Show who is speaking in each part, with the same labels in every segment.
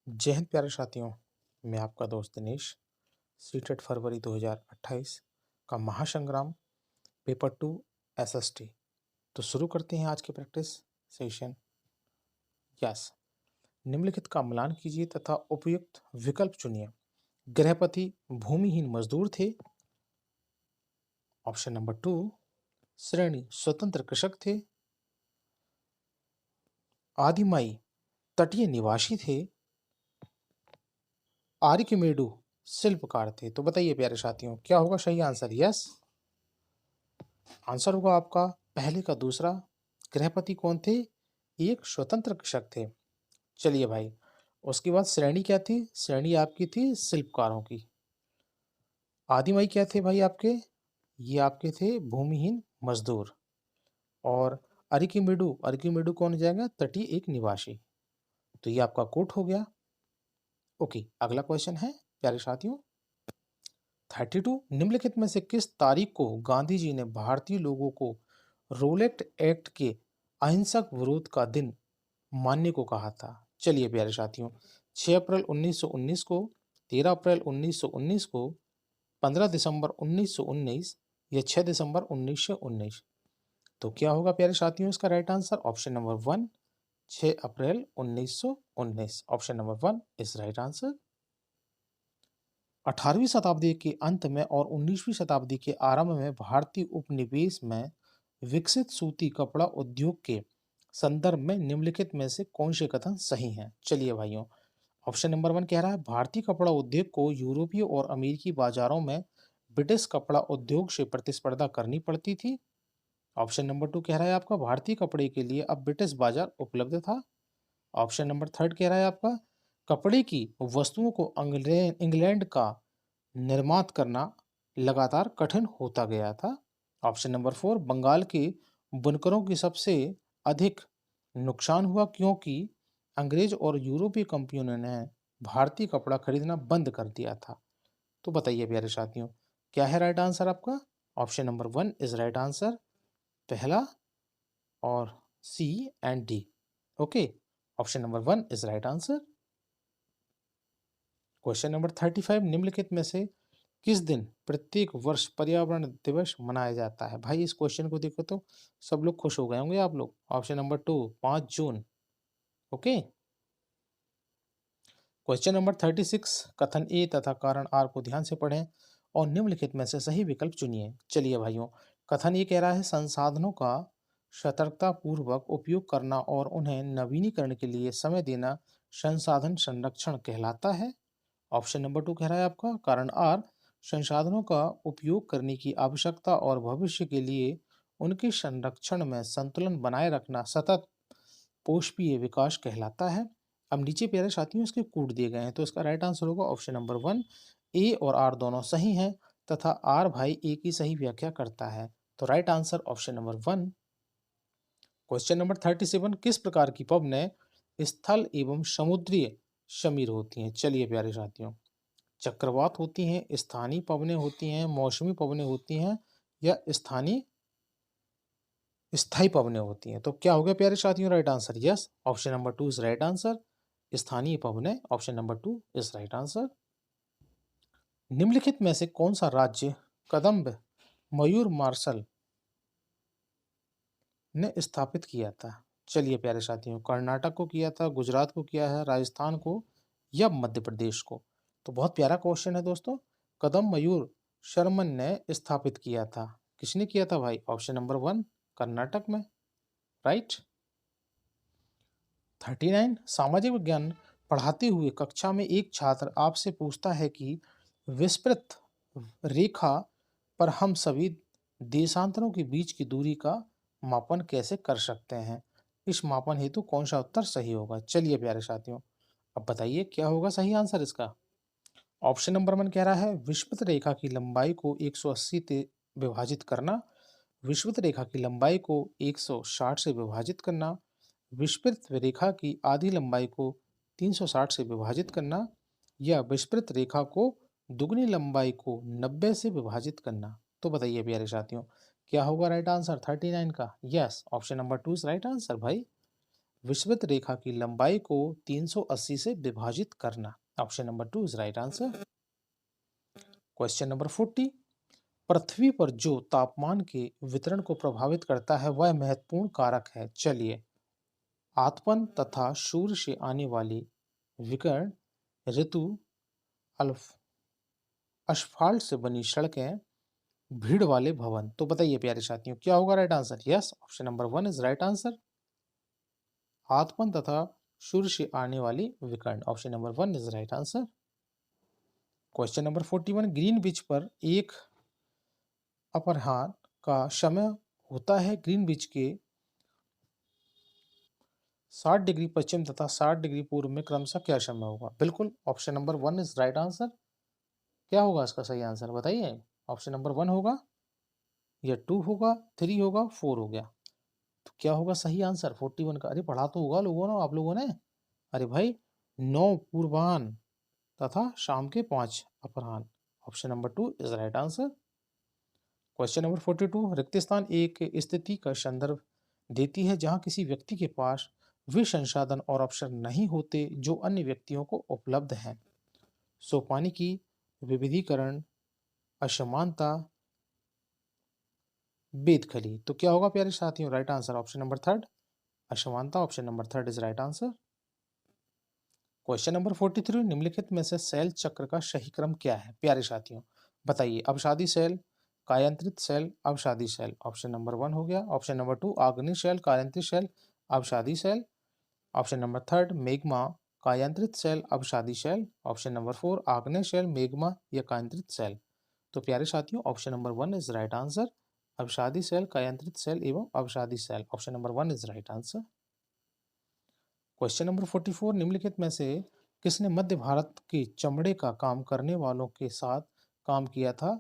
Speaker 1: जय हिंद प्यारे साथियों। मैं आपका दोस्त दिनेश। सीटेट फरवरी 2028 का महासंग्राम पेपर 2 एसएसटी। तो शुरू करते हैं आज के प्रैक्टिस सेशन। यस, निम्नलिखित का मिलान कीजिए तथा उपयुक्त विकल्प चुनिए। गृहपति भूमिहीन मजदूर थे। Option number 2। श्रेणी स्वतंत्र कृषक थे। आदिमाई तटीय निवासी थे। आर्किमेडू शिल्पकार थे। तो बताइए प्यारे साथियों, क्या होगा सही आंसर? यस, आंसर होगा आपका पहले का दूसरा। गृहपति कौन थे? एक स्वतंत्र कृषक थे। चलिए भाई, उसके बाद श्रेणी क्या थी? श्रेणी आपकी थी शिल्पकारों की। आदिमाई क्या थे भाई आपके? ये आपके थे भूमिहीन मजदूर। और अरिकीमेडु, अरिकीमेडु कौन हो जाएगा? तटीय एक निवासी। तो ये आपका कोट हो गया। ओके, अगला क्वेश्चन है प्यारे साथियों 32। निम्नलिखित में से किस तारीख को गांधी जी ने भारतीय लोगों को रोलेट एक्ट के अहिंसक विरोध का दिन मानने को कहा था? चलिए प्यारे साथियों, 6 अप्रैल 1919 को, 13 अप्रैल 1919 को, 15 दिसंबर 1919 या 6 दिसंबर 1919? तो क्या होगा प्यारे साथियों इसका right answer? Option number 1, 6 April 1919। Option number 1 is right answer. 18वीं शताब्दी के अंत में और 19वीं शताब्दी के आरंभ में भारतीय उपनिवेश में विकसित सूती कपड़ा उद्योग के संदर्भ में निम्नलिखित में से कौन से कथन सही हैं? चलिए भाइयों, ऑप्शन नंबर 1 कह रहा है भारतीय कपड़ा उद्योग को यूरोपीय और अमेरिकी बाजारों में ब्रिटिश कपड़ा उद्योग से प्रतिस्पर्धा करनी पड़ती थी। ऑप्शन नंबर 2 कह रहा है आपका भारतीय कपड़े के लिए अब ब्रिटिश बाजार उपलब्ध था। ऑप्शन नंबर 3 कह रहा है आपका कपड़े की वस्तुओं को इंग्लैंड का निर्मात करना लगातार कठिन होता गया था। ऑप्शन नंबर 4 बंगाल के बुनकरों की सबसे अधिक नुकसान हुआ क्योंकि अंग्रेज और यूरोपीय कंपनियों ने भारतीय कपड़ा खरीदना बंद कर दिया था। तो बताइए प्यारे साथियों, क्या है राइट आंसर आपका? Option number 1 is right answer, पहला और C and D. Okay, option number 1 is right answer. Question number 35। निम्नलिखित में से किस दिन प्रत्येक वर्ष पर्यावरण दिवस मनाया जाता है? भाई इस क्वेश्चन को देखो तो सब लोग खुश हो गए होंगे आप लोग। Option number 2 5 June. Okay, question number 36। कथन ए तथा कारण आर को ध्यान से पढ़ें और निम्नलिखित में से सही विकल्प चुनिए। चलिए भाइयों, कथन ये कह रहा है संसाधनों का सतर्कता पूर्वक उपयोग करना और उन्हें नवीनीकरण के लिए समय देना संसाधन संरक्षण कहलाता है। ऑप्शन नंबर 2 कह रहा है आपका कारण आर संसाधनों का उपयोग करने की आवश्यकता और भविष्य के लिए उनके संरक्षण में संतुलन बनाए रखना सतत पोषपीय विकास कहलाता है। अब नीचे प्यारे साथियों इसके कूट दिए गए हैं, तो इसका राइट आंसर होगा ऑप्शन नंबर 1। ए और आर दोनों सही हैं तथा आर भाई ए की सही व्याख्या करता है। तो right answer option number 1। Question number 37। किस प्रकार की पवनें स्थल एवं समुद्रीय शमीर होती हैं? चलिए प्यारे साथियों, चक्रवात होती हैं, स्थानीय पवनें होती हैं, मौसमी पवनें होती हैं या स्थानीय स्थायी पवनें होती हैं? तो क्या हो गया प्यारे साथियों right answer? Yes, option number 2 is right answer, स्थानीय पवनें। Option number 2 is right answer. निम्नलिखित में से कौन सा राज्य कदम्ब मयूर मार्शल ने स्थापित किया था? चलिए प्यारे साथियों, कर्नाटक को किया था, गुजरात को किया है, राजस्थान को या मध्य प्रदेश को? तो बहुत प्यारा क्वेश्चन है दोस्तों। कदम मयूर शर्मन ने स्थापित किया था। किसने किया था भाई? ऑप्शन नंबर 1 कर्नाटक में, राइट। 39। सामाजिक विज्ञान पढ़ाते हुए कक्षा में एक छात्र आपसे पूछता है कि विस्पृत रेखा पर हम सभी देशांतरों के बीच की दूरी का मापन कैसे कर सकते हैं? इस मापन हेतु कौन सा उत्तर सही होगा? चलिए प्यारे साथियों, अब बताइए क्या होगा सही आंसर इसका? ऑप्शन नंबर 1 कह रहा है विस्पृत रेखा की लंबाई को 180 से विभाजित करना, विस्पृत रेखा की लंबाई को 160 से विभाजित करना, विस्पृत रेखा की आधी लंबाई को 360 से विभाजित करना या विस्पृत रेखा को दुगनी लंबाई को 90 से विभाजित करना। तो बताइए प्यारे साथियों, क्या होगा राइट आंसर 39 का? Yes, option number 2 is right answer भाई। विषुवत रेखा की लंबाई को 380 से विभाजित करना। Option number 2 is right answer. Question number 40, पृथ्वी पर जो तापमान के वितरण को प्रभावित करता है वह महत्वपूर्ण कारक है। चलिए, आतपन तथा सूर्य से आने वाली विकिरण, ऋतु, अल्फ असफाल्ट से बनी सड़कें, भीड़ वाले भवन। तो बताइए प्यारे साथियों, क्या होगा right answer? Yes, option number 1 is right answer. आतपन तथा सूर्य से आने वाली विकिरण, option number 1 is right answer. Question number 41, green beach पर एक अपराह्न का समय होता है। ग्रीन बीच के 60 डिग्री पश्चिम तथा 60 डिग्री पूर्व में क्रमशः क्या समय होगा? बिल्कुल, option number 1 is right answer. क्या होगा इसका सही आंसर बताइए? ऑप्शन नंबर 1 होगा या 2 होगा, 3 होगा, 4 हो गया? तो क्या होगा सही आंसर 41 का? अरे पढ़ा तो होगा लोगों ने, आप लोगों ने। अरे भाई, 9 पूर्वाह्न तथा शाम के 5 अपराह्न। Option number 2 is right answer. Question number 42, रिक्त स्थान एक स्थिति का संदर्भ देती है जहां किसी व्यक्ति के पास वे संसाधन और अवसर नहीं होते जो अन्य व्यक्तियों को उपलब्ध हैं। सोपानी की विविधीकरण, असमानता, बेदखली। तो क्या होगा प्यारे साथियों राइट आंसर? ऑप्शन नंबर 3 असमानता, option number 3 is right answer. Question number 43, निम्नलिखित में से सेल चक्र का सही क्रम क्या है? प्यारे साथियों बताइए। अवसादी सेल, कायांतरित सेल, अवसादी सेल। ऑप्शन नंबर 1 हो गया। ऑप्शन नंबर 2 आग्नेय सेल, कायांतरित सेल, अवसादी सेल। ऑप्शन नंबर 3 मेग्मा, कायांतरित सेल, अवसादी सेल। ऑप्शन नंबर 4 आग्नेय सेल, मेग्मा या कायांतरित सेल। तो प्यारे साथियों option number 1 is right answer. अवसादी सेल, कायांतरित सेल एवं अवसादी सेल। Option number 1 is right answer. Question number 44, निम्नलिखित में से किसने मध्य भारत के चमड़े का काम करने वालों के साथ काम किया था?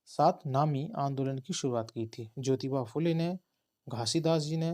Speaker 1: सात नामी आंदोलन की शुरुआत की थी। ज्योतिबा फुले ने, घासीदास जी ने,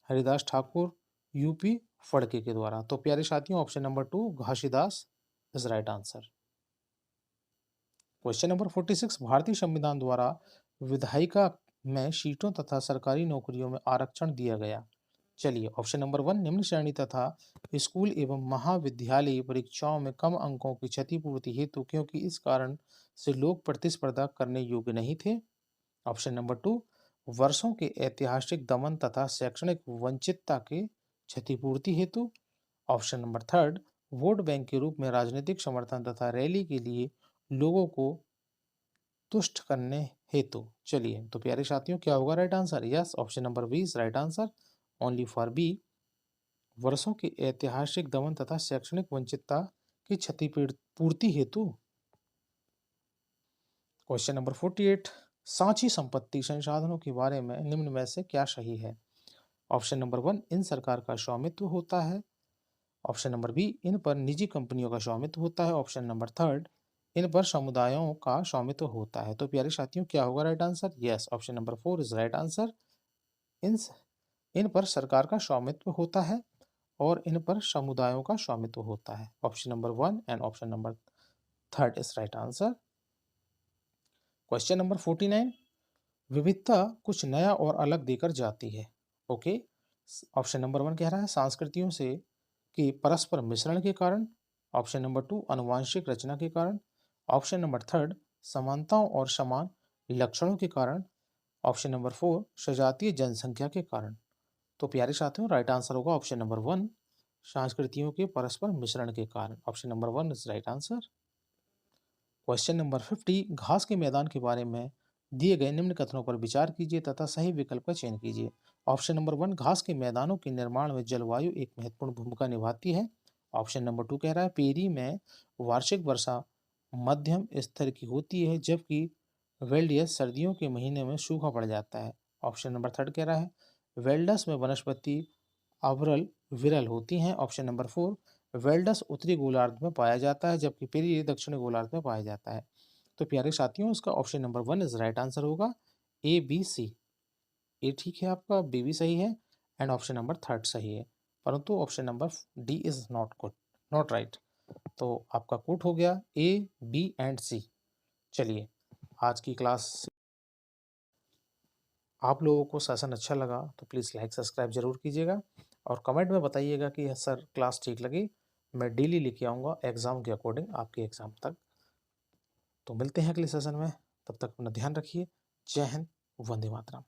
Speaker 1: हरिदास ठाकुर, यूपी फड़के के द्वारा। तो प्यारे साथियों option number 2 Ghasidas is right answer. Question number 46, भारतीय संविधान द्वारा विधायिका में सीटों तथा सरकारी नौकरियों में आरक्षण दिया गया। चलिए, ऑप्शन नंबर 1 निम्न श्रेणी तथा स्कूल एवं महाविद्यालयी परीक्षाओं में कम अंकों की क्षतिपूर्ति हेतु क्योंकि इस कारण से लोग प्रतिस्पर्धा करने योग्य नहीं थे। ऑप्शन नंबर 2 वर्षों के ऐतिहासिक दमन तथा शैक्षणिक वंचितता के क्षतिपूर्ति हेतु। ऑप्शन नंबर 3 वोट बैंक के रूप में राजनीतिक समर्थन तथा रैली के लिए लोगों को तुष्ट करने हेतु। चलिए, तो प्यारे साथियों क्या होगा right answer? Yes, option number B is right answer. Only for B, वर्षों के ऐतिहासिक दमन तथा शैक्षणिक वंचितता की क्षतिपूर्ति हेतु। क्वेश्चन नंबर 48, सांची संपत्ति संसाधनों के बारे में निम्न में से क्या सही है? ऑप्शन नंबर 1 इन सरकार का स्वामित्व होता है। ऑप्शन नंबर बी इन पर निजी कंपनियों का स्वामित्व होता है। ऑप्शन नंबर 3 इन पर समुदायों का स्वामित्व होता है। तो प्यारे साथियों क्या होगा right answer? Yes, option number 4 is right answer. इन इन पर सरकार का स्वामित्व होता है और इन पर समुदायों का स्वामित्व होता है। Option number 1 and option number 3 is right answer. Question number 49, विविधता कुछ नया और अलग देकर जाती है। ओके, ऑप्शन नंबर 1 कह रहा है संस्कृतियों से कि परस्पर मिश्रण के कारण। ऑप्शन नंबर 2 आनुवांशिक रचना के कारण। ऑप्शन नंबर 3 समानताओं और समान लक्षणों के कारण। ऑप्शन नंबर 4 सजातीय जनसंख्या के कारण। तो प्यारे साथियों राइट आंसर होगा ऑप्शन नंबर 1 संस्कृतियों के परस्पर मिश्रण के कारण। Option number 1 is right answer. Question number 50, घास के मैदान के बारे में दिए गए निम्न कथनों पर विचार कीजिए तथा सही विकल्प का चयन कीजिए। ऑप्शन नंबर 1 घास के मैदानों के निर्माण में जलवायु एक महत्वपूर्ण भूमिका निभाती है। ऑप्शन नंबर 2 कह रहा है पेरी में वार्षिक वर्षा मध्यम स्तर की होती है जबकि वेल्डियस सर्दियों के महीने में सूखा पड़ जाता है। ऑप्शन नंबर 3 कह रहा है वेल्डस में वनस्पति अवरल विरल होती हैं। ऑप्शन नंबर 4 वेल्डस उत्तरी गोलार्ध में पाया जाता है जबकि पेरी दक्षिणी गोलार्ध में पाया जाता है। तो प्यारे साथियों इसका option number 1 is right answer होगा ए बी सी। ए ठीक है आपका, बी भी सही है एंड ऑप्शन नंबर 3 सही है, परंतु option number D is not good, not right. तो आपका कोट हो गया ए बी एंड सी। चलिए, आज की क्लास आप लोगों को सेशन अच्छा लगा तो प्लीज़ लाइक सब्सक्राइब जरूर कीजिएगा और कमेंट में बताइएगा कि सर क्लास ठीक लगी। मैं डेली लेके आऊँगा एग्ज़ाम के अकॉर्डिंग आपके एग्ज़ाम तक। तो मिलते हैं अगले सेशन में, तब तक अपना ध्यान रखिए। जय हिंद, वंदे मातरम।